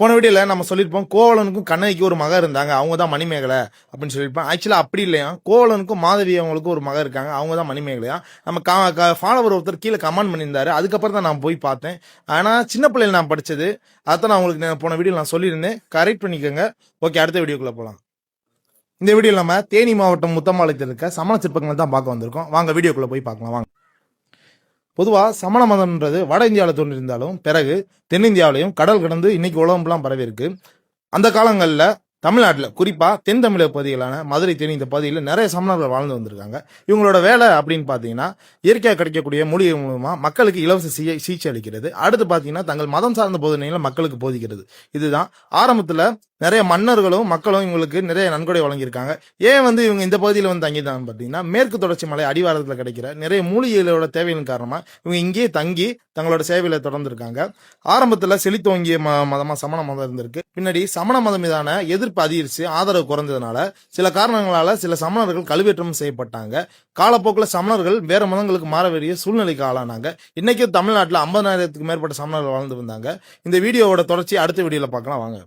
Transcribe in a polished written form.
போன வீடியோல நம்ம சொல்லியிருப்போம் கோவலனுக்கும் கண்ணகிக்கும் ஒரு மக இருந்தாங்க, அவங்க தான் மணிமேகலை அப்படின்னு சொல்லியிருப்போம். ஆக்சுவலா அப்படி இல்லையா, கோவலனுக்கும் மாதவி அவங்களுக்கும் ஒரு மக இருக்காங்க, அவங்க தான் மணிமேகலையா. நம்ம ஃபாலோவர் ஒருத்தர் கீழே கமெண்ட் பண்ணியிருந்தாரு, அதுக்கப்புறம் தான் நான் போய் பார்த்தேன். ஆனா சின்ன பிள்ளைல நான் படிச்சது அதான் நான் உங்களுக்கு போன வீடியோ நான் சொல்லியிருந்தேன், கரெக்ட் பண்ணிக்கோங்க. ஓகே, அடுத்த வீடியோக்குள்ள போகலாம். இந்த வீடியோவில் நம்ம தேனி மாவட்டம் முத்தம்பாளையத்தில் இருக்க சமண சிற்பங்களை தான் பார்க்க வந்திருக்கோம். வாங்க வீடியோக்குள்ள போய் பார்க்கலாம் வாங்க. பொதுவாக சமண மதம்ன்றது வட இந்தியாவில் தோன்றியிருந்தாலும் பிறகு தென்னிந்தியாவிலையும் கடல் கடந்து இன்னைக்கு உலகம்லாம் பரவி இருக்கு. அந்த காலங்களில் தமிழ்நாட்டில் குறிப்பாக தென் தமிழக பகுதிகளான மதுரை, தேனி இந்த பகுதியில் நிறைய சமணர்கள் வாழ்ந்து வந்திருக்காங்க. இவங்களோட வேலை அப்படின்னு பார்த்தீங்கன்னா இயற்கையாக கிடைக்கக்கூடிய மூலிகை மூலமாக மக்களுக்கு இலவச சிகிச்சை அளிக்கிறது. அடுத்து பார்த்தீங்கன்னா தங்கள் மதம் சார்ந்த போதனைகளை மக்களுக்கு போதிக்கிறது. இதுதான் ஆரம்பத்தில் நிறைய மன்னர்களும் மக்களும் இவங்களுக்கு நிறைய நன்கொடை வழங்கியிருக்காங்க. ஏன் இவங்க இந்த பகுதியில் தங்கிதான் பார்த்தீங்கன்னா மேற்கு தொடர்ச்சி மலை அடிவாரத்தில் கிடைக்கிற நிறைய மூலிகைகளோட தேவையின் காரணமாக இவங்க இங்கேயே தங்கி தங்களோட சேவையில தொடர்ந்து இருக்காங்க. ஆரம்பத்தில் செழித்தோங்கிய மதமா சமண மதம் இருந்திருக்கு. பின்னாடி சமண மதம் மீதான எதிர்ப்பு அதிகரிச்சு ஆதரவு குறைஞ்சதுனால சில காரணங்களால சில சமணர்கள் கழுவேற்றம் செய்யப்பட்டாங்க. காலப்போக்கில் சமணர்கள் வேற மதங்களுக்கு மாற வேண்டிய சூழ்நிலைக்கு ஆளானாங்க. இன்னைக்கு தமிழ்நாட்டில் 50,000க்கு மேற்பட்ட சமணர்கள் வாழ்ந்து வந்தாங்க. இந்த வீடியோவோட தொடர்ச்சி அடுத்த வீடியோல பார்க்கலாம் வாங்க.